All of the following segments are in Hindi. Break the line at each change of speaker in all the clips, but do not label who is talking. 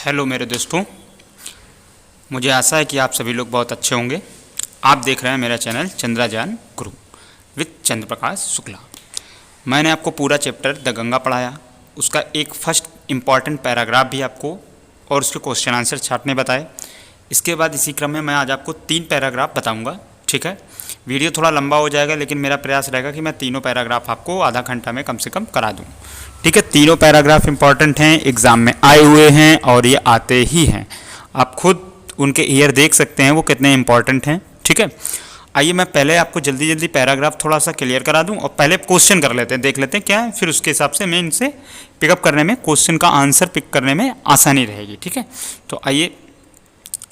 हेलो मेरे दोस्तों, मुझे आशा है कि आप सभी लोग बहुत अच्छे होंगे। आप देख रहे हैं मेरा चैनल चंद्राजान गुरु विद चंद्र प्रकाश शुक्ला। मैंने आपको पूरा चैप्टर द गंगा पढ़ाया, उसका एक फर्स्ट इम्पॉर्टेंट पैराग्राफ भी आपको और उसके क्वेश्चन आंसर छाटने बताए। इसके बाद इसी क्रम में मैं आज आपको 3 पैराग्राफ बताऊँगा। ठीक है, वीडियो थोड़ा लंबा हो जाएगा, लेकिन मेरा प्रयास रहेगा कि मैं तीनों पैराग्राफ आपको आधा घंटा में कम से कम करा दूँ। ठीक है, तीनों पैराग्राफ इंपॉर्टेंट हैं, एग्ज़ाम में आए हुए हैं और ये आते ही हैं। आप खुद उनके ईयर देख सकते हैं वो कितने इंपॉर्टेंट हैं। ठीक है, आइए मैं पहले आपको जल्दी जल्दी पैराग्राफ थोड़ा सा क्लियर करा दूं और पहले क्वेश्चन कर लेते हैं, देख लेते हैं क्या है, फिर उसके हिसाब से मैं इनसे पिकअप करने में, क्वेश्चन का आंसर पिक करने में आसानी रहेगी। ठीक है, तो आइए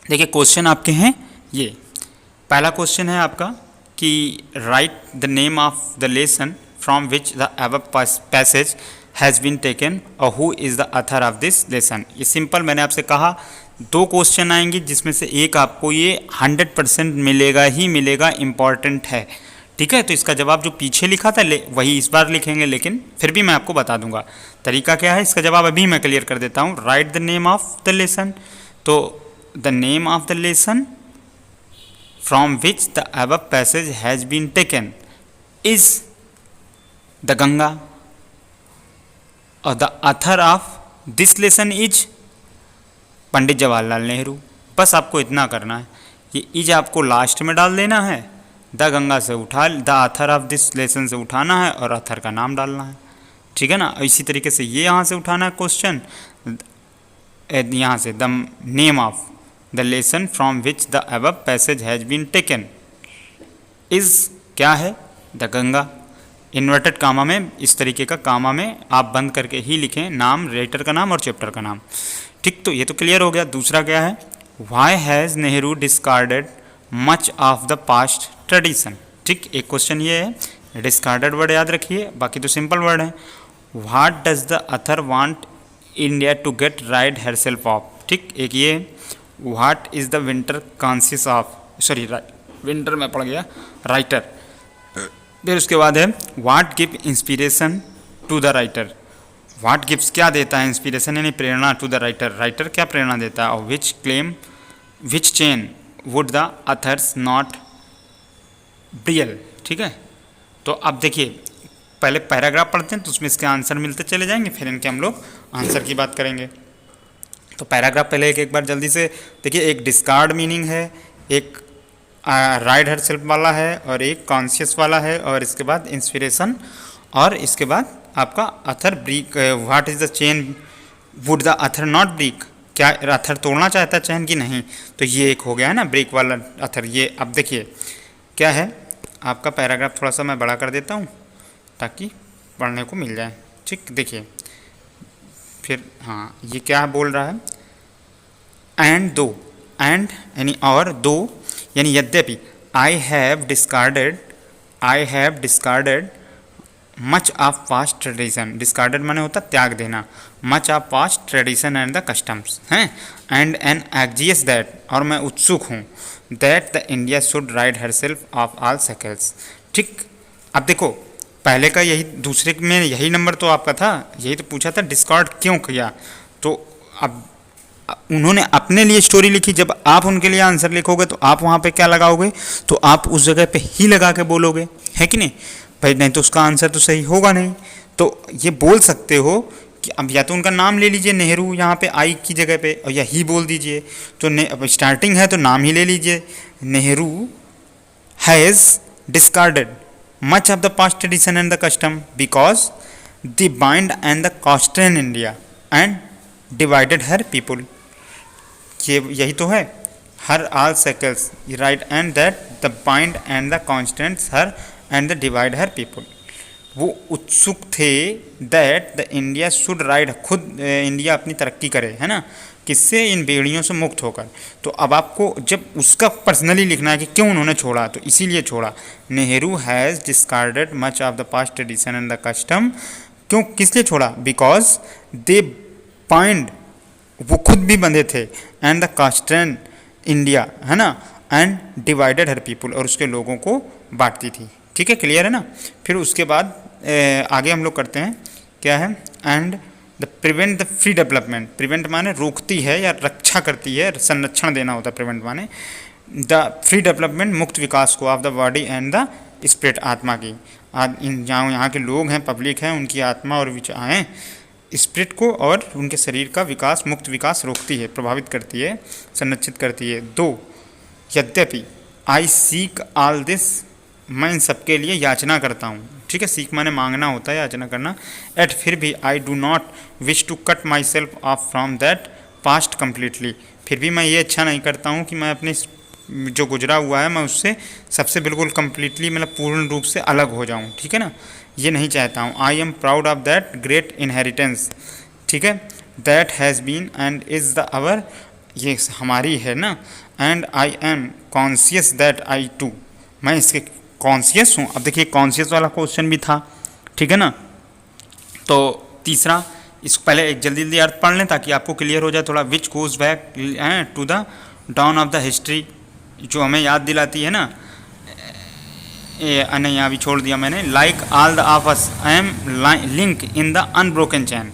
देखिए क्वेश्चन आपके हैं ये। पहला क्वेश्चन है आपका कि write the name of the lesson from which the above passage has been taken और who is the author of this lesson. ये सिंपल, मैंने आपसे कहा 2 क्वेश्चन आएंगे जिसमें से एक आपको ये 100% मिलेगा ही मिलेगा, इम्पॉर्टेंट है। ठीक है, तो इसका जवाब जो पीछे लिखा था वही इस बार लिखेंगे, लेकिन फिर भी मैं आपको बता दूंगा तरीका क्या है। इसका जवाब अभी मैं क्लियर कर देता हूँ। Write the name of the lesson, तो the name of the lesson from which the above passage has been taken is the Ganga और the author of this lesson is Pandit Jawaharlal Nehru. बस आपको इतना करना है, ये इज आपको लास्ट में डाल देना है, द गंगा से उठा, the author of this lesson से उठाना है और ऑथर का नाम डालना है। ठीक है ना, इसी तरीके से ये यहाँ से उठाना है क्वेश्चन, यहाँ से the name of the lesson from which the above passage has been taken is क्या है, द गंगा। इन्वर्टेड कामा में, इस तरीके का कामा में आप बंद करके ही लिखें नाम, राइटर का नाम और चैप्टर का नाम। ठीक, तो ये तो क्लियर हो गया। दूसरा क्या है, why has Nehru discarded much of the past tradition. ठीक, एक क्वेश्चन ये है, डिस्कार्डेड वर्ड याद रखिए, बाकी तो सिंपल वर्ड है। What does the author want India to get rid herself of. ठीक, एक ये, what is the winter conscious of, sorry winter में पड़ गया, राइटर। फिर उसके बाद है what give inspiration to the writer. What gives क्या देता है इंस्पिरेशन यानी प्रेरणा, टू द राइटर, राइटर क्या प्रेरणा देता है। और which claim which chain would the authors not burial. ठीक है, तो अब देखिए पहले पैराग्राफ पढ़ते हैं तो उसमें इसके आंसर मिलते चले जाएंगे, फिर इनके हम लोग आंसर की बात करेंगे। तो पैराग्राफ पहले एक बार जल्दी से देखिए, एक डिस्कार्ड मीनिंग है, एक राइड हरसेल्फ वाला है और एक कॉन्शियस वाला है, और इसके बाद इंस्पिरेशन, और इसके बाद आपका author break. What is the chain would the author not break, क्या अथर तोड़ना चाहता है चैन की नहीं, तो ये एक हो गया है ना ब्रेक वाला अथर। ये अब देखिए क्या है आपका पैराग्राफ, थोड़ा सा मैं बड़ा कर देता हूँ ताकि पढ़ने को मिल जाए। ठीक, देखिए फिर हाँ, ये क्या बोल रहा है, एंड दो, एंड यानी और, दो यानी यद्यपि, I have discarded much of past tradition. Discarded माने होता त्याग देना, much of past tradition and the customs हैं, एंड एन एग्जियस दैट, और मैं उत्सुक हूँ, that the India should rid herself of all shackles. ठीक, अब देखो पहले का यही, दूसरे में यही नंबर तो आपका था, यही तो पूछा था डिस्कार्ड क्यों किया। तो अब उन्होंने अपने लिए स्टोरी लिखी, जब आप उनके लिए आंसर लिखोगे तो आप वहाँ पे क्या लगाओगे, तो आप उस जगह पे ही लगा के बोलोगे, है कि नहीं भाई, नहीं तो उसका आंसर तो सही होगा नहीं। तो ये बोल सकते हो कि अब या तो उनका नाम ले लीजिए नेहरू यहाँ पे आई की जगह पे, और या ही बोल दीजिए, तो अब स्टार्टिंग है तो नाम ही ले लीजिए, Nehru has discarded much of the past tradition and the custom because the bind and the constant India and divided her people. ये यही तो है, her all shackles right, and that the bind and the constants her and the divide her people. वो उत्सुक थे that the India should ride, खुद इंडिया अपनी तरक्की करे, है ना, किससे, इन बेड़ियों से मुक्त होकर। तो अब आपको जब उसका पर्सनली लिखना है कि क्यों उन्होंने छोड़ा, तो इसीलिए छोड़ा, Nehru has discarded much of the past tradition and the custom. क्यों, किस लिए छोड़ा, बिकॉज दे बाइंड, वो खुद भी बंधे थे, एंड द कॉन्स्टेंट इंडिया, है ना, एंड डिवाइडेड हर पीपुल, और उसके लोगों को बांटती थी। ठीक है, क्लियर है ना। फिर उसके बाद आगे हम लोग करते हैं क्या है, and the prevent the free development, prevent माने रोकती है या रक्षा करती है, संरक्षण देना होता है प्रिवेंट माने, द फ्री डेवलपमेंट मुक्त विकास को of the body and the spirit, आत्मा की, इन जहाँ यहाँ के लोग हैं, पब्लिक हैं, उनकी आत्मा और विचारें स्पिरिट को और उनके शरीर का विकास, मुक्त विकास रोकती है, प्रभावित करती है, संरक्षित करती है। 2 यद्यपि आई सीक ऑल दिस, मैं इन सबके लिए याचना करता हूँ, ठीक है, सीख माने मांगना होता है, याचना करना, एट फिर भी I do not wish to cut myself off from that past completely, फिर भी मैं ये अच्छा नहीं करता हूँ कि मैं अपने जो गुजरा हुआ है मैं उससे सबसे बिल्कुल कम्प्लीटली मतलब पूर्ण रूप से अलग हो जाऊँ, ठीक है ना, ये नहीं चाहता हूँ। I am proud of that great inheritance, ठीक है, that has been and is the our, ये हमारी है ना, and I am conscious that I too, मैं इसके कॉन्शियस हूँ। अब देखिए कॉन्शियस वाला क्वेश्चन भी था, ठीक है ना। तो तीसरा, इसको पहले एक जल्दी जल्दी अर्थ पढ़ लें ताकि आपको क्लियर हो जाए थोड़ा। Which goes back to the down of the history, जो हमें याद दिलाती है ना, नहीं यहाँ भी छोड़ दिया मैंने, like all the of us I M link in the unbroken chain,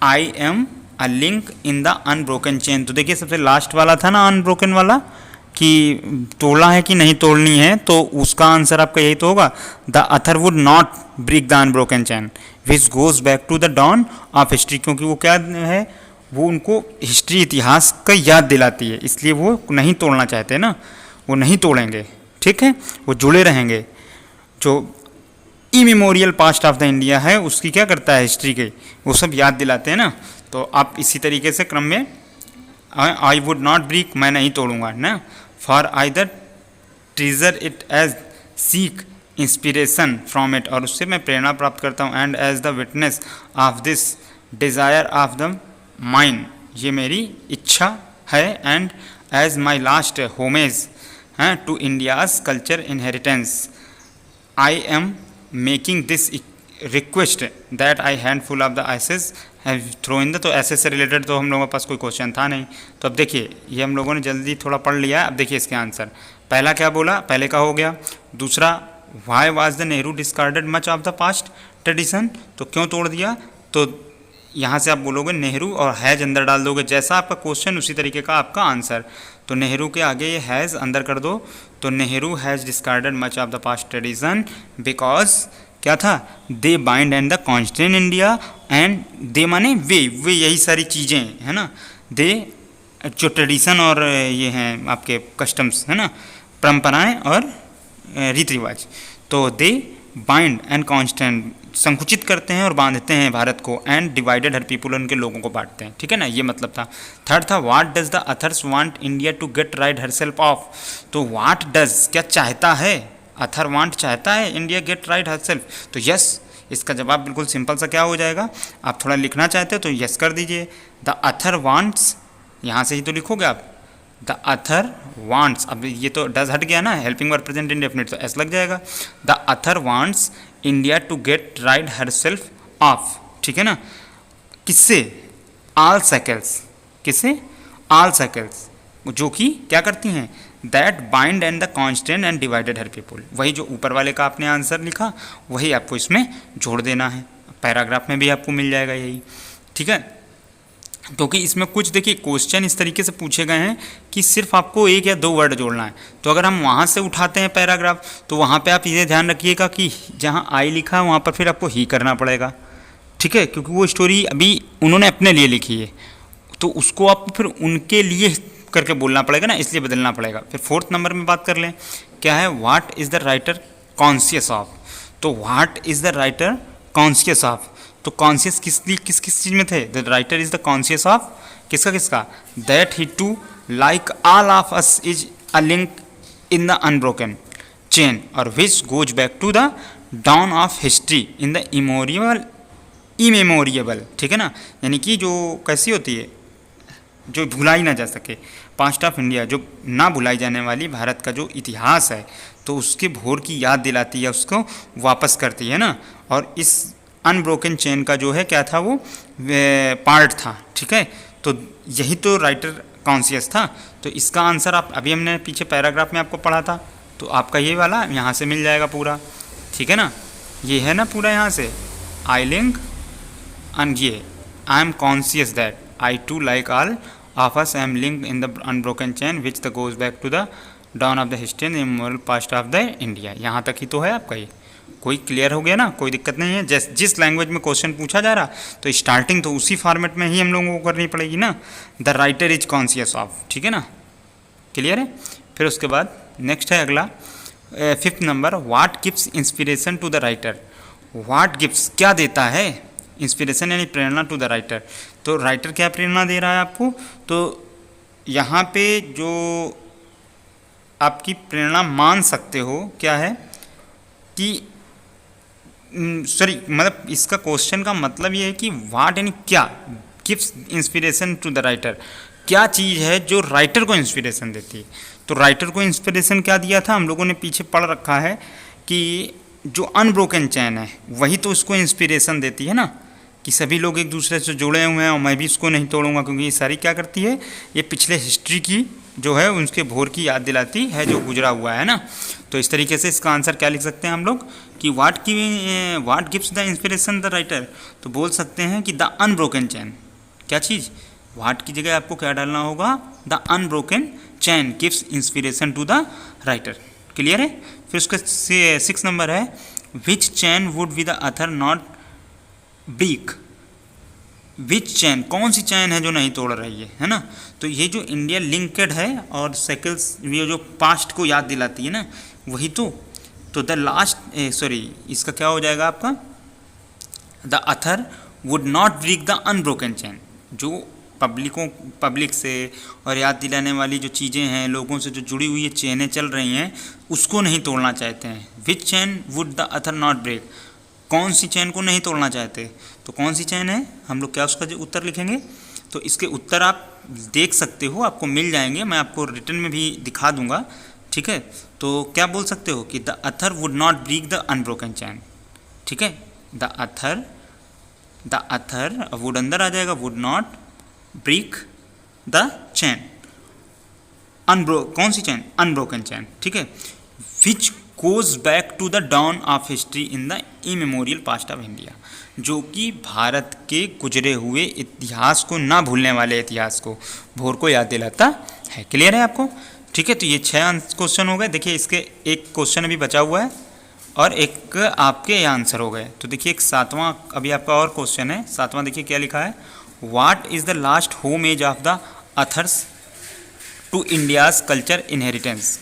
I am a link in the unbroken chain. तो देखिए सबसे लास्ट वाला था ना अनब्रोकन वाला, कि तोड़ना है कि नहीं तोड़नी है, तो उसका आंसर आपका यही तो होगा, the author would not break the unbroken chain which goes back to the dawn of history, क्योंकि वो क्या है, वो उनको हिस्ट्री इतिहास का याद दिलाती है, इसलिए वो नहीं तोड़ना चाहते ना, वो नहीं तोड़ेंगे, ठीक है, वो जुड़े रहेंगे। जो immemorial past of the India है उसकी क्या करता है, हिस्ट्री के वो सब याद दिलाते हैं ना। तो आप इसी तरीके से क्रम में, आई वुड नॉट ब्रेक, मैं नहीं तोड़ूंगा ना, for I the treasure it as seek inspiration from it, और उससे मैं प्रेरणा प्राप्त करता हूँ, and as the witness of this desire of the mind, ये मेरी इच्छा है, and as my last homage हैं to India's culture inheritance, I am making this request that I handful of the ashes have throw in the, तो एसेस से रिलेटेड तो हम लोगों के पास कोई क्वेश्चन था नहीं, तो अब देखिए ये हम लोगों ने जल्दी थोड़ा पढ़ लिया। अब देखिए इसके आंसर, पहला क्या बोला, पहले का हो गया। दूसरा, why was the Nehru discarded much of the past tradition, तो क्यों तोड़ दिया, तो यहाँ से आप बोलोगे नेहरू और हैज अंदर डाल दोगे, जैसा आपका क्वेश्चन उसी तरीके का आपका आंसर। तो नेहरू के आगे ये हैज़ अंदर कर दो, तो Nehru has discarded much of the past tradition because क्या था, दे bind and the constant India, and they माने वे यही सारी चीज़ें है ना, दे जो ट्रेडिशन और ये हैं आपके कस्टम्स है ना, परंपराएं और रीति रिवाज, तो दे बाइंड एंड कॉन्स्टेंट, संकुचित करते हैं और बांधते हैं भारत को, एंड डिवाइडेड हर पीपुल, उनके लोगों को बांटते हैं, ठीक है ना, ये मतलब था। थर्ड था, what does the authors want India to get right herself off, तो व्हाट डज क्या चाहता है, अथर वांट चाहता है India get right herself, तो यस, इसका जवाब बिल्कुल सिंपल सा क्या हो जाएगा, आप थोड़ा लिखना चाहते हो तो यस कर दीजिए, द अथर वांट्स, यहाँ से ही तो लिखोगे आप, द अथर वांट्स, अब ये तो डज हट गया ना, हेल्पिंग वर्ब प्रेजेंट इंडेफिनिट, तो एस लग जाएगा, the author wants India to get right herself off, ठीक है ना, किससे, ऑल साइकिल्स, किससे, ऑल साइकिल्स, जो कि क्या करती हैं, that bind and the constant and divided her people, वही जो ऊपर वाले का आपने आंसर लिखा वही आपको इसमें जोड़ देना है, पैराग्राफ में भी आपको मिल जाएगा यही, ठीक है। क्योंकि इसमें कुछ देखिए क्वेश्चन इस तरीके से पूछे गए हैं कि सिर्फ आपको एक या दो वर्ड जोड़ना है, तो अगर हम वहाँ से उठाते हैं पैराग्राफ, तो वहाँ पे आप ये ध्यान रखिएगा कि जहाँ आई लिखा है वहाँ पर फिर आपको ही करना पड़ेगा, ठीक है, क्योंकि वो स्टोरी अभी उन्होंने अपने लिए लिखी है, तो उसको आपको फिर उनके लिए करके बोलना पड़ेगा ना, इसलिए बदलना पड़ेगा। फिर 4th नंबर में बात कर लें, क्या है, what is the writer conscious of, तो what is the writer conscious of, तो कॉन्शियस किस चीज़ में थे, the writer is the conscious of किसका, that he too like all of us is a link in the unbroken chain, और which goes back to the down of history in the immemorial, ठीक है ना, यानी कि जो कैसी होती है, जो भुलाई ना जा सके, पास्ट ऑफ इंडिया, जो ना भुलाई जाने वाली भारत का जो इतिहास है, तो उसके भोर की याद दिलाती है, उसको वापस करती है ना, और इस अनब्रोकन चेन का जो है क्या था, वो पार्ट था, ठीक है, तो यही तो राइटर कॉन्शियस था। तो इसका आंसर आप अभी हमने पीछे पैराग्राफ में आपको पढ़ा था, तो आपका ये वाला यहाँ से मिल जाएगा पूरा, ठीक है ना, ये है ना पूरा यहाँ से, आई लिंक ये I am conscious that I too like all of us I am linked in the unbroken chain which the goes back to the down of the history and immoral past of the India. यहाँ तक ही तो है आपका ये, कोई क्लियर हो गया ना, कोई दिक्कत नहीं है। जिस लैंग्वेज में क्वेश्चन पूछा जा रहा तो स्टार्टिंग तो उसी फॉर्मेट में ही हम लोगों को करनी पड़ेगी ना, the writer is conscious of, ठीक है ना, क्लियर है। फिर उसके बाद नेक्स्ट है अगला 5th number, what gives inspiration to the writer. What gives क्या देता है, इंस्पिरेशन यानी प्रेरणा टू द राइटर। तो राइटर क्या प्रेरणा दे रहा है आपको, तो यहाँ पे जो आपकी प्रेरणा मान सकते हो क्या है कि सॉरी मतलब इसका क्वेश्चन का मतलब ये है कि व्हाट यानी क्या, gives inspiration to the writer, क्या चीज़ है जो राइटर को इंस्पिरेशन देती है। तो राइटर को इंस्पिरेशन क्या दिया था, हम लोगों ने पीछे पढ़ रखा है कि जो अनब्रोकन चैन है वही तो उसको इंस्पिरेशन देती है ना, कि सभी लोग एक दूसरे से जुड़े हुए हैं और मैं भी इसको नहीं तोड़ूंगा, क्योंकि ये सारी क्या करती है, ये पिछले हिस्ट्री की जो है उनके भोर की याद दिलाती है जो गुजरा हुआ है ना। तो इस तरीके से इसका आंसर क्या लिख सकते हैं हम लोग कि what gives the inspiration the writer, तो बोल सकते हैं कि द अनब्रोकन चैन। क्या चीज़, व्हाट की जगह आपको क्या डालना होगा, the unbroken chain gives inspiration to the writer, clear है। फिर उसका 6 नंबर है, which chain would be the author not break. Which chain, कौन सी चैन है जो नहीं तोड़ रही है ना। तो ये जो इंडिया लिंकेड है और साइकिल्स ये जो पास्ट को याद दिलाती है ना, वही तो द लास्ट सॉरी इसका क्या हो जाएगा आपका, the author would not break the unbroken chain. जो पब्लिक से और याद दिलाने वाली जो चीज़ें हैं, लोगों से जो जुड़ी हुई चैनें चल रही हैं, उसको नहीं तोड़ना चाहते हैं। Which chain would the author not break, कौन सी चैन को नहीं तोड़ना चाहते, तो कौन सी चैन है, हम लोग क्या उसका जो उत्तर लिखेंगे। तो इसके उत्तर आप देख सकते हो, आपको मिल जाएंगे, मैं आपको रिटर्न में भी दिखा दूंगा, ठीक है। तो क्या बोल सकते हो कि the author would not break the unbroken chain, ठीक है। द अथर वुड अंदर आ जाएगा, would not break the chain, कौन सी चैन, अनब्रोकन चैन, ठीक है। Which goes back to the down of history in the immemorial past of India, जो कि भारत के गुजरे हुए इतिहास को ना भूलने वाले इतिहास को, भोर को याद दिलाता है। क्लियर है आपको, ठीक है। तो ये 6 क्वेश्चन हो गए। देखिए इसके एक क्वेश्चन अभी बचा हुआ है और एक आपके आंसर हो गए। तो देखिए एक 7वां अभी आपका और क्वेश्चन है। 7वां देखिए क्या लिखा है, what is the last homage of the authors to India's culture inheritance,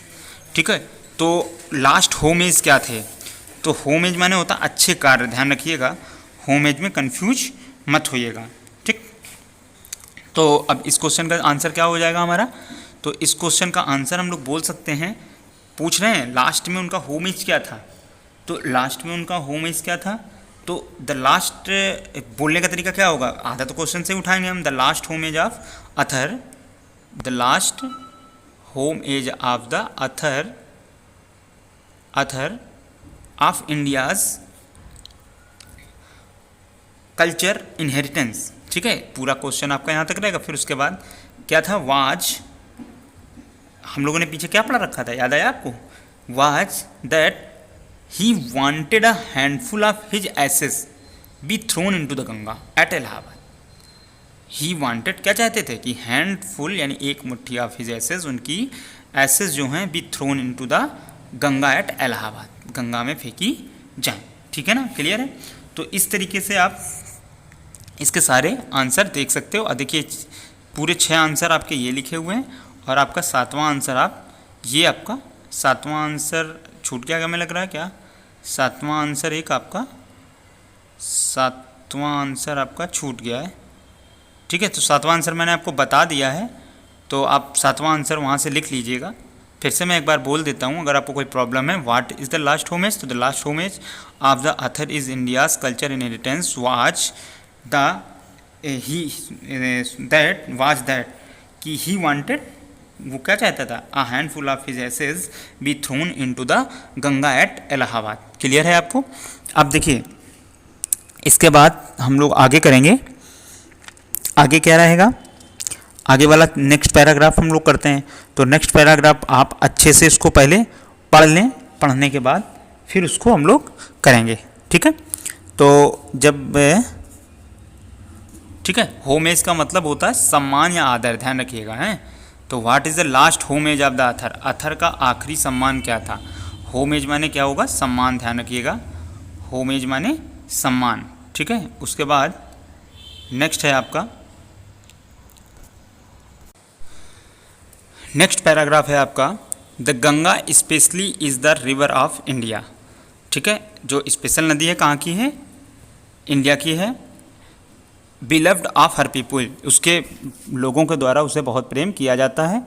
ठीक है। तो लास्ट होम एज क्या थे, तो होम एज माने होता अच्छे कार्य, ध्यान रखिएगा, होम एज में कंफ्यूज मत होइएगा, ठीक। तो अब इस क्वेश्चन का आंसर क्या हो जाएगा हमारा, तो इस क्वेश्चन का आंसर हम लोग बोल सकते हैं, पूछ रहे हैं लास्ट में उनका होम एज क्या था, तो लास्ट में उनका होम एज क्या था, तो द लास्ट बोलने का तरीका क्या होगा, आधा तो क्वेश्चन से उठाएंगे हम, the last homage of author, the last homage of the author of India's culture inheritance, ठीक है। पूरा क्वेश्चन आपका यहाँ तक रहेगा। फिर उसके बाद क्या था, वाज, हम लोगों ने पीछे क्या पढ़ा रखा था, याद आया आपको, was that he wanted a handful of his ashes be thrown into the Ganga at Allahabad. He wanted क्या चाहते थे कि हैंडफुल यानी एक मुट्ठी ऑफ हिज एसेस, उनकी एसेस जो हैं be thrown into the Ganga at Allahabad, Ganga में फेंकी जाए, ठीक है ना, क्लियर है। तो इस तरीके से आप इसके सारे आंसर देख सकते हो। और देखिए पूरे 6 आंसर आपके ये लिखे हुए हैं और आपका 7वां आंसर ये आपका 7वां आंसर छूट गया, क्या हमें लग रहा है क्या, 7वां आंसर एक आपका 7वां आंसर आपका छूट गया है, ठीक है। तो 7वां आंसर मैंने आपको बता दिया है, तो आप 7वां आंसर वहाँ से लिख लीजिएगा। फिर से मैं एक बार बोल देता हूँ अगर आपको कोई प्रॉब्लम है। What is the last homage, तो the last homage of the author is India's culture inheritance was the that कि ही वांटेड, वो क्या चाहता था, a handful of his ashes be thrown into the Ganga at Allahabad. Clear है आपको। अब देखिए इसके बाद हम लोग आगे करेंगे, आगे क्या रहेगा, आगे वाला नेक्स्ट पैराग्राफ हम लोग करते हैं। तो नेक्स्ट पैराग्राफ आप अच्छे से इसको पहले पढ़ लें, पढ़ने के बाद फिर उसको हम लोग करेंगे, ठीक है। तो जब ठीक है। होमेज का मतलब होता है सम्मान या आदर, ध्यान रखिएगा हैं। तो what is the last homage of the author, author का आखिरी सम्मान क्या था। होमेज माने क्या होगा, सम्मान, ध्यान रखिएगा, होमेज माने सम्मान, ठीक है। उसके बाद नेक्स्ट है आपका, नेक्स्ट पैराग्राफ है आपका, the Ganga specially is the river of India, ठीक है। जो स्पेशल नदी है कहाँ की है, इंडिया की है। बिलव्ड ऑफ हर पीपुल, उसके लोगों के द्वारा उसे बहुत प्रेम किया जाता है।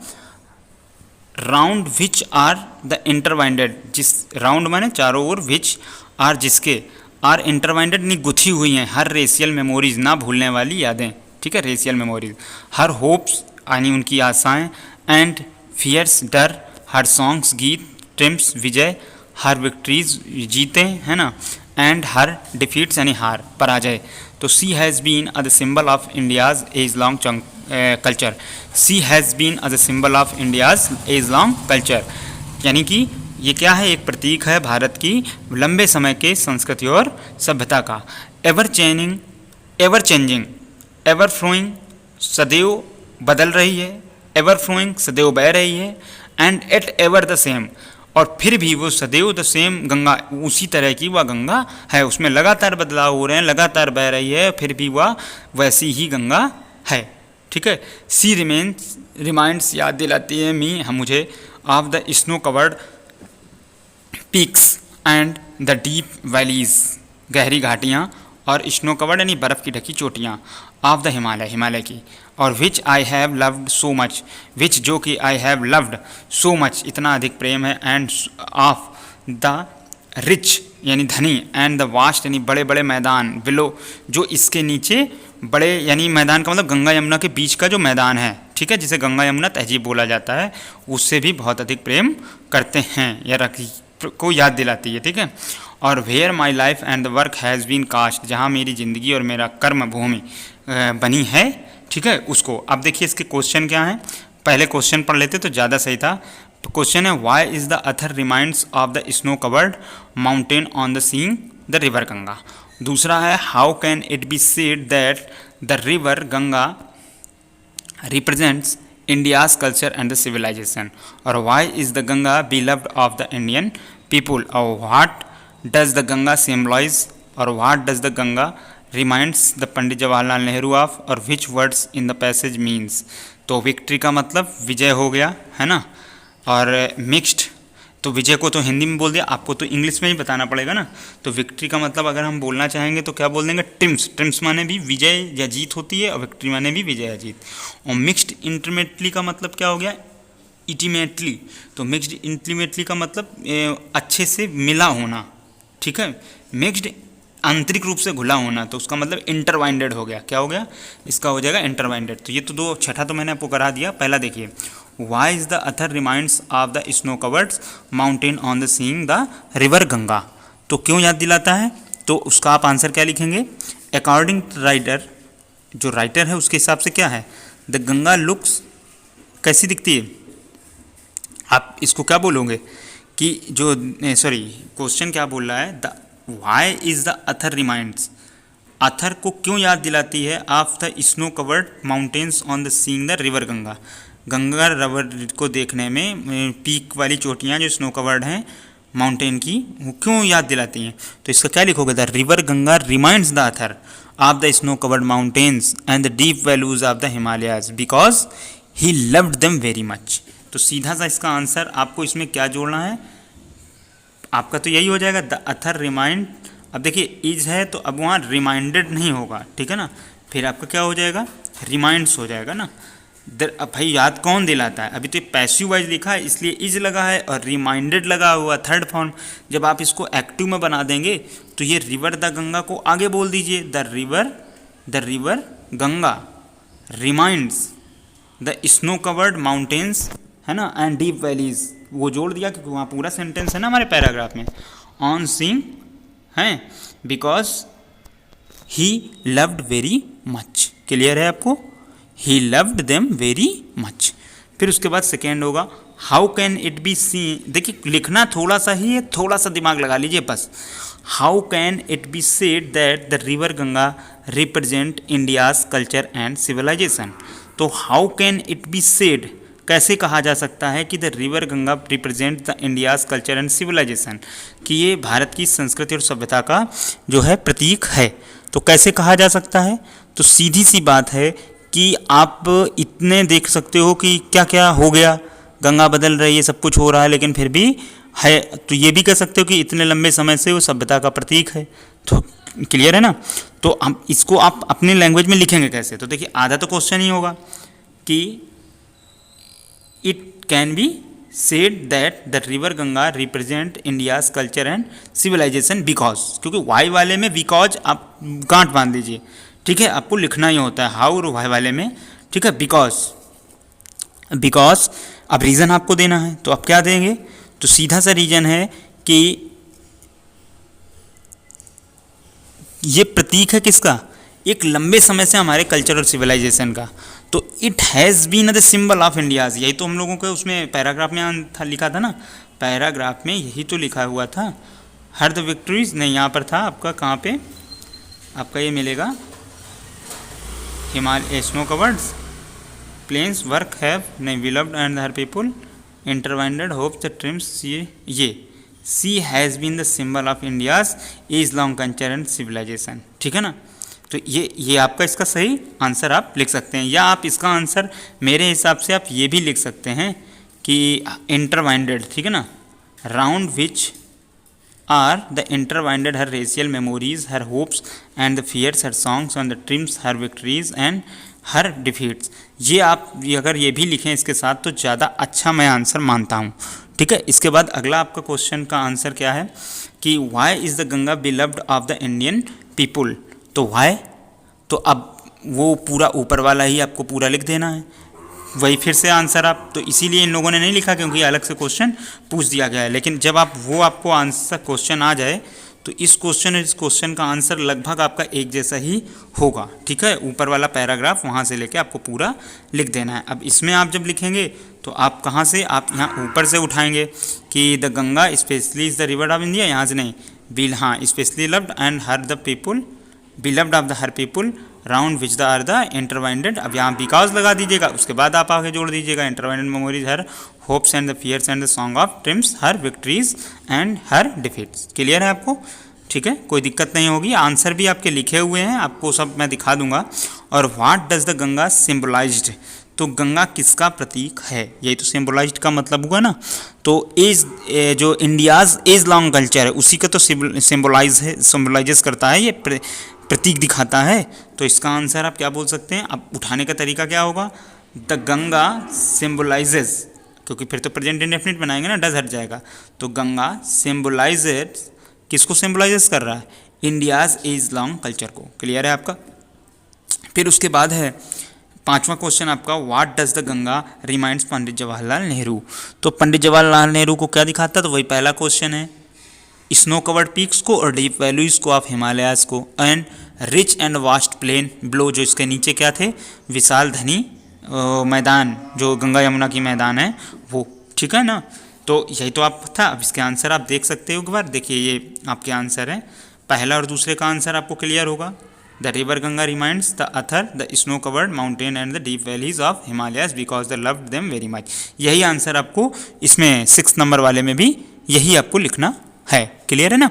राउंड विच आर द इंटरवाइंडेड, जिस राउंड माने चारों ओर, विच आर जिसके, आर इंटरवाइंडेड नहीं गुथी हुई हैं, हर रेशियल मेमोरीज ना भूलने वाली यादें, ठीक है, रेशियल मेमोरीज। हर होप्स यानी उनकी आशाएं, एंड फियर्स डर, हर सॉन्ग्स गीत, ट्रिम्स विजय, हर विक्ट्रीज जीते, है ना, एंड हर डिफीट्स यानी हार पराजय। तो she has been the symbol of India's age long culture, she has been the symbol of India's age long culture, यानी कि ये क्या है, एक प्रतीक है भारत की लंबे समय के संस्कृति और सभ्यता का। एवर चेंजिंग, एवर फ्लोइंग, सदैव बदल रही है, एवर फ्लोइंग सदैव बह रही है, and yet ever the same, और फिर भी वो सदैव द सेम गंगा, उसी तरह की वह गंगा है, उसमें लगातार बदलाव हो रहे हैं, लगातार बह रही है, फिर भी वह वैसी ही गंगा है, ठीक है। सी रिमाइंड्स, याद दिलाती है मी, हम मुझे, of the snow covered peaks and the deep valleys, गहरी घाटियाँ और स्नो कवर्ड यानी बर्फ़ की ढकी चोटियाँ, ऑफ द हिमालय, हिमालय की, और which I have loved so much, which जो कि I have loved so much इतना अधिक प्रेम है, एंड ऑफ द रिच यानी धनी, एंड द वास्ट यानी बड़े बड़े मैदान, बिलो जो इसके नीचे बड़े, यानी मैदान का मतलब गंगा यमुना के बीच का जो मैदान है, ठीक है, जिसे गंगा यमुना तहजीब बोला जाता है, उससे भी बहुत अधिक प्रेम करते हैं, या रखी को याद दिलाती है, ठीक है। और where my life and the work has been cast, जहाँ मेरी ज़िंदगी और मेरा कर्म भूमि बनी है, ठीक है, उसको। अब देखिए इसके क्वेश्चन क्या हैं, पहले क्वेश्चन पढ़ लेते तो ज़्यादा सही था। तो क्वेश्चन है, why is the author reminds of the snow covered mountain on the seeing the river Ganga. दूसरा है, how can it be said that the river Ganga represents India's culture and the civilisation, और why is the Ganga beloved of the Indian people, और what does the Ganga symbolise, और what does the Ganga reminds the Pandit Jawaharlal Nehru of, और which words in the passage means. तो विक्ट्री का मतलब विजय हो गया, है ना, और मिक्स्ड, तो विजय को तो हिंदी में बोल दिया, आपको तो इंग्लिश में ही बताना पड़ेगा ना। तो विक्ट्री का मतलब अगर हम बोलना चाहेंगे तो क्या बोल देंगे, ट्रिम्स, ट्रिम्स माने भी विजय या जीत होती है, और विक्ट्री माने भी विजय या जीत। और मिक्स्ड इंटीमेटली का मतलब क्या हो गया, इंटीमेटली, तो मिक्स्ड इंटीमेटली का मतलब अच्छे से मिला होना, ठीक है। मिक्स्ड आंतरिक रूप से घुला होना, तो उसका मतलब इंटरवाइंडेड हो गया, क्या हो गया, इसका हो जाएगा इंटरवाइंडेड। तो ये तो दो, छठा तो मैंने आपको करा दिया। पहला देखिए, why is the author reminds of the snow covered mountain on the seeing the river Ganga, तो क्यों याद दिलाता है, तो उसका आप आंसर क्या लिखेंगे, अकॉर्डिंग टू राइटर, जो राइटर है उसके हिसाब से क्या है, द गंगा लुक्स, कैसी दिखती है, आप इसको क्या बोलोगे कि जो, सॉरी क्वेश्चन क्या बोल रहा है, the why is the author reminds, author को क्यों याद दिलाती है, of the snow covered mountains on the seeing the river Ganga, Ganga river को देखने में पीक वाली चोटियाँ जो स्नो कवर्ड हैं माउंटेन की, वो क्यों याद दिलाती हैं। तो इसका क्या लिखोगे, the river Ganga reminds the author of the snow covered mountains and the deep values of the Himalayas because he loved them very much. तो सीधा सा इसका आंसर आपको इसमें क्या जोड़ना है, आपका तो यही हो जाएगा, द अथर रिमाइंड। अब देखिए इज है तो अब वहाँ रिमाइंडेड नहीं होगा, ठीक है ना, फिर आपका क्या हो जाएगा, रिमाइंड्स हो जाएगा ना। अब भाई याद कौन दिलाता है, अभी तो पैसिव वाइज लिखा है इसलिए इज लगा है, और रिमाइंडेड लगा हुआ थर्ड फॉर्म। जब आप इसको एक्टिव में बना देंगे तो ये रिवर द गंगा को आगे बोल दीजिए, the river Ganga reminds the snow covered mountains, है ना, एंड डीप वैलीज, वो जोड़ दिया क्योंकि वहाँ पूरा सेंटेंस है ना हमारे पैराग्राफ में, ऑन सीइंग है, because he loved very much. Clear है आपको, he loved them very much. फिर उसके बाद सेकेंड होगा, how can it be C, देखिए लिखना थोड़ा सा ही है, थोड़ा सा दिमाग लगा लीजिए बस। How can it be said that the river Ganga represent India's culture and civilisation. तो how can it be said, कैसे कहा जा सकता है कि the river Ganga represent the India's culture and civilisation, कि ये भारत की संस्कृति और सभ्यता का जो है प्रतीक है। तो कैसे कहा जा सकता है, तो सीधी सी बात है कि आप इतने देख सकते हो कि क्या क्या हो गया, गंगा बदल रही है, सब कुछ हो रहा है, लेकिन फिर भी है। तो ये भी कह सकते हो कि इतने लंबे समय से वो सभ्यता का प्रतीक है। तो क्लियर है ना। तो हम इसको आप अपनी लैंग्वेज में लिखेंगे कैसे, तो देखिए आधा तो क्वेश्चन ही होगा कि it can be said that the river Ganga represent India's culture and civilisation because, क्योंकि वाई वाले में बिकॉज आप गांठ बांध दीजिए, ठीक है, आपको लिखना ही होता है हाउ और वाई वाले में, ठीक है, बिकॉज। बिकॉज अब रीज़न आपको देना है, तो आप क्या देंगे, तो सीधा सा रीजन है कि ये प्रतीक है किसका, एक लंबे समय से हमारे कल्चर और सिविलाइजेशन का। तो it has been the symbol of India's, यही तो हम लोगों को उसमें पैराग्राफ में था, लिखा था ना, पैराग्राफ में यही तो लिखा हुआ था। हर द विक्ट्रीज नहीं, यहाँ पर था आपका, कहाँ पे आपका ये मिलेगा, Himalaya snow covered plains work have नहीं beloved and her people intertwined hope the triumphs, ये she has been the symbol of India's age long culture and civilisation, ठीक है ना। तो ये आपका इसका सही आंसर आप लिख सकते हैं, या आप इसका आंसर मेरे हिसाब से आप ये भी लिख सकते हैं कि इंटरवाइंडेड, ठीक है ना, round which are the intertwined her racial memories, her hopes and the fears, her songs on the triumphs, her victories and her defeats. ये आप अगर ये भी लिखें इसके साथ तो ज़्यादा अच्छा मैं आंसर मानता हूँ, ठीक है। इसके बाद अगला आपका क्वेश्चन का आंसर क्या है कि why is the Ganga beloved of the Indian people. तो वाई, तो अब वो पूरा ऊपर वाला ही आपको पूरा लिख देना है, वही फिर से आंसर आप, तो इसीलिए इन लोगों ने नहीं लिखा क्योंकि अलग से क्वेश्चन पूछ दिया गया है। लेकिन जब आप वो आपको आंसर क्वेश्चन आ जाए तो इस क्वेश्चन और इस क्वेश्चन का आंसर लगभग आपका एक जैसा ही होगा, ठीक है। ऊपर वाला पैराग्राफ वहाँ से लेके आपको पूरा लिख देना है। अब इसमें आप जब लिखेंगे तो आप कहाँ से, आप यहाँ ऊपर से उठाएंगे कि the Ganga specially is the river of India, यहाँ से नहीं, बिल, हाँ, specially loved and her the people, beloved of the her people round which the are the intertwined, अब यहाँ बिकॉज लगा दीजिएगा, उसके बाद आप आगे जोड़ दीजिएगा intertwined memories, her hopes and the fears and the song of triumphs, her victories and her defeats. Clear है आपको, ठीक है, कोई दिक्कत नहीं होगी। आंसर भी आपके लिखे हुए हैं, आपको सब मैं दिखा दूंगा। और व्हाट डज द गंगा सिम्बलाइज्ड, तो गंगा किसका प्रतीक है, यही तो सिम्बलाइज्ड का मतलब हुआ ना। तो एज, जो इंडियाज एज लॉन्ग कल्चर है उसी का तो सिम्बलाइज है, सिम्बलाइजेस करता है, ये प्रतीक दिखाता है। तो इसका आंसर आप क्या बोल सकते हैं, अब उठाने का तरीका क्या होगा, द गंगा सिम्बलाइजेस, क्योंकि फिर तो प्रेजेंट इंडेफिनिट बनाएंगे ना, डज हट जाएगा। तो गंगा सिम्बलाइजेस, किसको सिम्बलाइजेस कर रहा है, इंडियाज एज लॉन्ग कल्चर को। क्लियर है आपका। फिर उसके बाद है पांचवा क्वेश्चन आपका, what does the Ganga reminds Pandit Jawaharlal Nehru. तो पंडित जवाहरलाल नेहरू को क्या दिखाता, तो वही पहला क्वेश्चन है, स्नो कवर्ड पीक्स को और डीप वैल्यूज को ऑफ हिमालयाज को, and rich and vast plain below, जो इसके नीचे क्या थे, विशाल धनी मैदान, जो गंगा यमुना की मैदान है वो, ठीक है ना। तो यही तो आप था। अब इसके आंसर आप देख सकते हो एक बार, देखिए ये आपके आंसर है, पहला और दूसरे का आंसर आपको क्लियर होगा। The river Ganga reminds the Athar the snow covered mountain and the deep valleys of Himalayas because the loved them very much. यही आंसर आपको इसमें 6 नंबर वाले में भी यही आपको लिखना है। क्लियर है ना,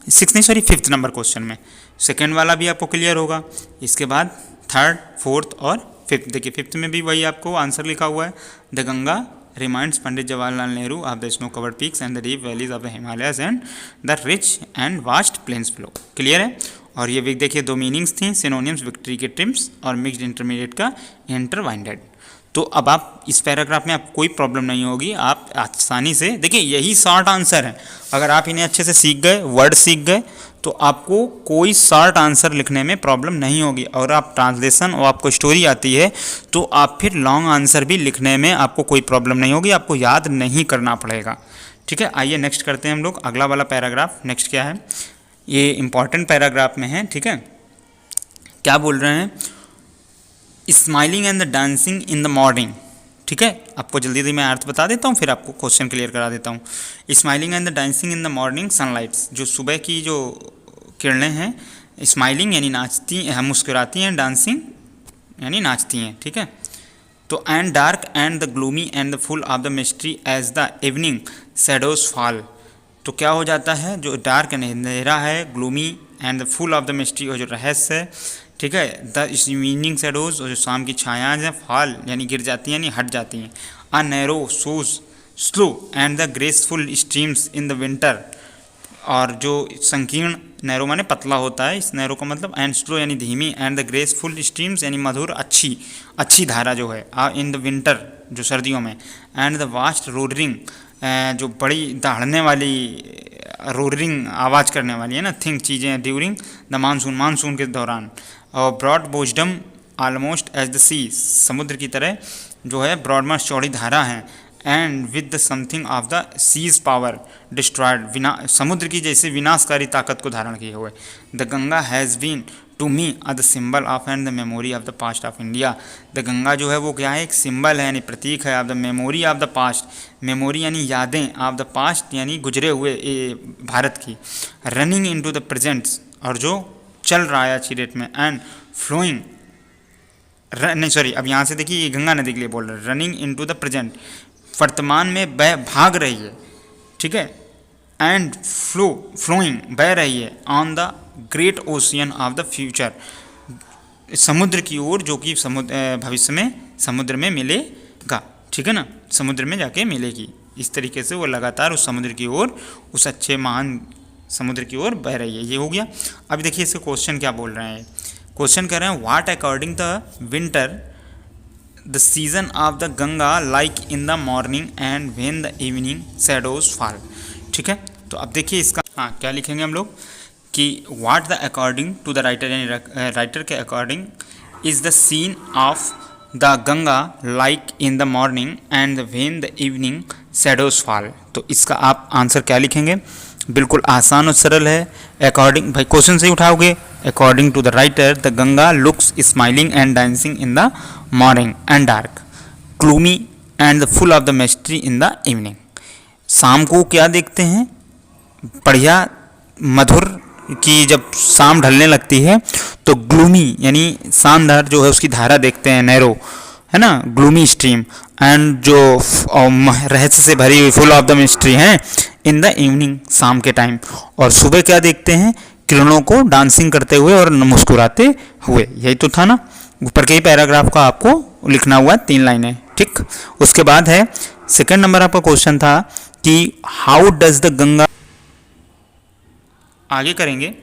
6 नहीं सॉरी 5th नंबर क्वेश्चन में। सेकेंड वाला भी आपको क्लियर होगा। इसके बाद 3rd, 4th और 5th, देखिए 5th में भी वही आपको आंसर लिखा हुआ है, the Ganga reminds Pandit Jawaharlal Nehru of the snow covered peaks and the deep valleys of the Himalayas and the rich and vast plains flow. Clear है। और ये भी देखिए 2 मीनिंग्स थी, सिनोनिम्स विक्ट्री के ट्रिम्स और मिक्स्ड इंटरमीडिएट का इंटरवाइंडेड। तो अब आप इस पैराग्राफ में आपको कोई प्रॉब्लम नहीं होगी, आप आसानी से देखिए, यही शॉर्ट आंसर है। अगर आप इन्हें अच्छे से सीख गए, वर्ड सीख गए, तो आपको कोई शॉर्ट आंसर लिखने में प्रॉब्लम नहीं होगी। और आप ट्रांसलेशन और आपको स्टोरी आती है तो आप फिर लॉन्ग आंसर भी लिखने में आपको कोई प्रॉब्लम नहीं होगी, आपको याद नहीं करना पड़ेगा। ठीक है, आइए नेक्स्ट करते हैं हम लोग अगला वाला पैराग्राफ। नेक्स्ट क्या है, ये इंपॉर्टेंट पैराग्राफ में है। ठीक है, क्या बोल रहे हैं, smiling and the dancing in the morning. ठीक है, आपको जल्दी जल्दी मैं अर्थ बता देता हूँ, फिर आपको क्वेश्चन क्लियर करा देता हूँ। Smiling and the dancing in the morning sunlights, जो सुबह की जो किरणें हैं, स्माइलिंग यानी नाचती हैं, मुस्कुराती हैं, डांसिंग यानी नाचती हैं, ठीक है। तो and dark and the gloomy and the full of the mystery as the evening shadows fall, तो क्या हो जाता है, जो डार्क अंधेरा है, gloomy and the full of the mystery, और जो रहस्य है, ठीक है, द इवनिंग शैडोज, और जो शाम की छायाएं हैं, फॉल यानी गिर जाती हैं यानी हट जाती हैं। A narrow shows slow and the graceful streams in the winter, और जो संकीर्ण, नैरो माने पतला होता है, इस नैरो का मतलब, एंड स्लो यानी धीमी, एंड द ग्रेसफुल स्ट्रीम्स यानी मधुर अच्छी धारा जो है, इन द विंटर जो सर्दियों में, एंड द वास्ट रोडरिंग, जो बड़ी दहाड़ने वाली रोडरिंग आवाज़ करने वाली है ना, थिंग चीज़ें, ड्यूरिंग द मानसून के दौरान, और broad bosomed almost as the sea, समुद्र की तरह जो है ब्रॉडमोस्ट चौड़ी धारा है, and with the something of the seize power destroyed, समुद्र की जैसे विनाशकारी ताकत को धारण किए हुए। The Ganga has been to me the symbol of and the memory of the past of India, the Ganga जो है वो क्या है, एक सिंबल है यानी प्रतीक है, of the memory of the past, memory यानी यादें, ऑफ द पास्ट यानी गुजरे हुए भारत की, running into the presents, और जो चल रहा है अच्छी डेट में, एंड फ्लोइंग, नहीं सॉरी, अब यहाँ से देखिए ये गंगा नदी के लिए बोल रहे हैं, running into the present, वर्तमान में भाग रही है, ठीक है, एंड फ्लोइंग बह रही है, on the great ocean of the future, समुद्र की ओर, जो कि भविष्य में समुद्र में मिलेगा, ठीक है ना, समुद्र में जाके मिलेगी। इस तरीके से वो लगातार उस समुद्र की ओर, उस अच्छे महान समुद्र की ओर बह रही है। ये हो गया। अब देखिए इसके क्वेश्चन क्या बोल रहे हैं। क्वेश्चन कह रहे हैं what according the winter the season of the Ganga like in the morning and when the evening shadows fall. ठीक है, तो अब देखिए इसका क्या लिखेंगे हम लोग कि what the according to the writer, यानी राइटर के according is the scene of the Ganga like in the morning and when the evening shadows fall. तो इसका आप आंसर क्या लिखेंगे? बिल्कुल आसान और सरल है। अकॉर्डिंग, भाई क्वेश्चन से ही उठाओगे। According to the writer the Ganga looks smiling and dancing in the morning and dark, gloomy and the full of the mystery in the evening. शाम को क्या देखते हैं? बढ़िया मधुर की जब शाम ढलने लगती है तो ग्लूमी यानी शानदार जो है उसकी धारा देखते हैं, नैरो है ना, ग्लूमी स्ट्रीम, एंड जो रहस्य से भरी हुई फुल ऑफ द मिस्ट्री है इन द इवनिंग, शाम के टाइम। और सुबह क्या देखते हैं? किरणों को डांसिंग करते हुए और मुस्कुराते हुए। यही तो था ना, ऊपर के ही पैराग्राफ का आपको लिखना हुआ 3 लाइनें। ठीक, उसके बाद है सेकंड नंबर आपका क्वेश्चन था कि हाउ डज द गंगा, आगे करेंगे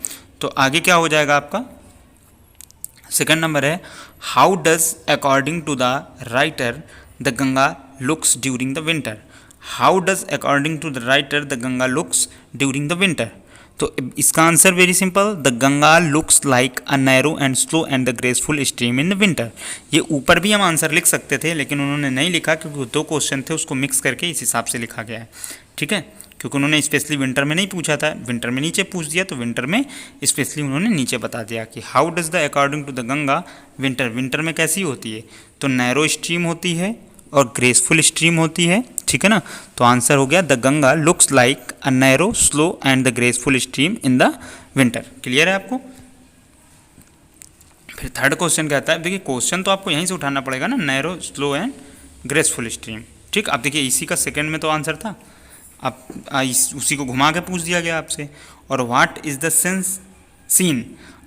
तो आगे क्या हो जाएगा आपका? सेकंड नंबर है how does according to the writer the Ganga looks during the winter. How does according to the writer the Ganga looks during the winter. तो इसका answer very simple, the Ganga looks like a narrow and slow and the graceful stream in the winter. ये ऊपर भी हम आंसर लिख सकते थे लेकिन उन्होंने नहीं लिखा क्योंकि 2 क्वेश्चन थे, उसको मिक्स करके इस हिसाब से लिखा गया है। ठीक है, क्योंकि उन्होंने स्पेशली विंटर में नहीं पूछा था, विंटर में नीचे पूछ दिया तो विंटर में स्पेशली उन्होंने नीचे बता दिया कि how does the according to the Ganga winter. Winter में कैसी होती है? तो नैरो स्ट्रीम होती है और ग्रेसफुल स्ट्रीम होती है। ठीक है ना, तो आंसर हो गया the Ganga looks like a narrow slow and the graceful stream in the winter. Clear है आपको? फिर थर्ड क्वेश्चन कहता है, देखिए क्वेश्चन तो आपको यहीं से उठाना पड़ेगा ना, narrow slow and graceful stream. ठीक, अब देखिए इसी का सेकंड में तो आंसर था, अब उसी को घुमा के पूछ दिया गया आपसे। और what is the scene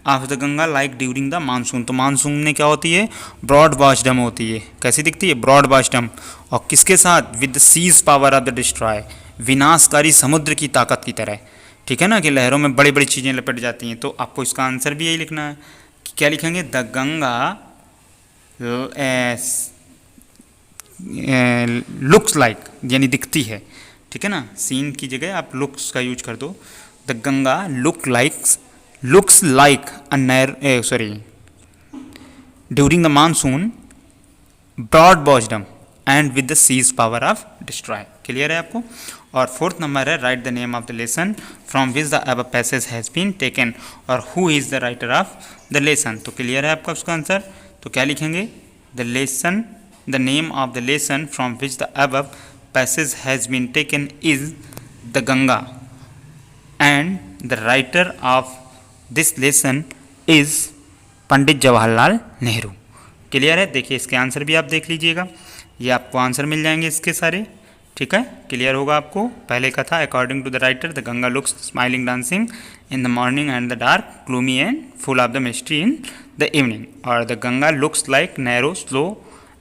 of the Ganga like during the monsoon. तो मानसून में क्या होती है? ब्रॉड बॉस्डम होती है। कैसी दिखती है? Broad bosomed. और किसके साथ? With the seize power of the destroy, विनाशकारी समुद्र की ताकत की तरह। ठीक है ना, कि लहरों में बड़ी बड़ी चीज़ें लपेट जाती हैं। तो आपको इसका आंसर भी यही लिखना है कि क्या लिखेंगे? द गंगा लुक्स लाइक यानी दिखती है। ठीक है ना, सीन की जगह आप लुक्स का यूज कर दो। The Ganga looks like during the monsoon broad bosomed and with the seize power of destroy. Clear है आपको? और फोर्थ नंबर है write the name of the lesson from which the above passage has been taken और who is the writer of the lesson. तो क्लियर है आपका उसका आंसर? तो क्या लिखेंगे? The lesson the name of the lesson from which the above passage has been taken is the Ganga and the writer of this lesson is Pandit Jawaharlal Nehru. Clear है? देखिए इसके आंसर भी आप देख लीजिएगा, ये आपको आंसर मिल जाएंगे इसके सारे। ठीक है, क्लियर होगा आपको। पहले का था according to the writer the Ganga looks smiling dancing in the morning and the dark gloomy and full of the mystery in the evening, और the Ganga looks like narrow slow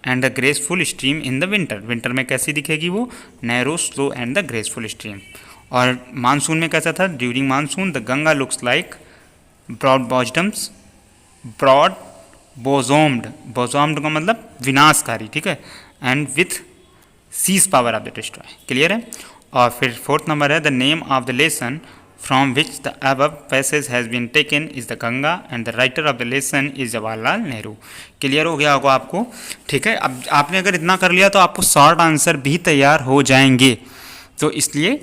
and the graceful stream in the winter. Winter में कैसी दिखेगी वो? Narrow slow and the graceful stream. और मानसून में कैसा था? During monsoon the Ganga looks like broad bosoms, broad bosomed, bosomed का मतलब विनाशकारी। ठीक है, and with sea's power of the destroy. Clear है? और फिर फोर्थ नंबर है the name of the lesson from which the above passage has been taken is the Ganga and the writer of the lesson is Jawaharlal Nehru. Clear हो गया होगा आपको। ठीक है, अब आपने अगर इतना कर लिया तो आपको शॉर्ट आंसर भी तैयार हो जाएंगे। तो इसलिए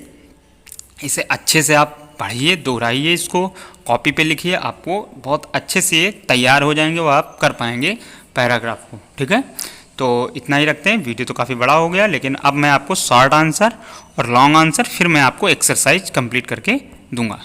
इसे अच्छे से आप पढ़िए, दोहराइए, इसको कॉपी पे लिखिए, आपको बहुत अच्छे से तैयार हो जाएंगे, वो आप कर पाएंगे पैराग्राफ को। ठीक है, तो इतना ही रखते हैं। वीडियो तो काफ़ी बड़ा हो गया, लेकिन अब मैं आपको शॉर्ट आंसर और लॉन्ग आंसर फिर मैं आपको एक्सरसाइज कंप्लीट करके दूंगा।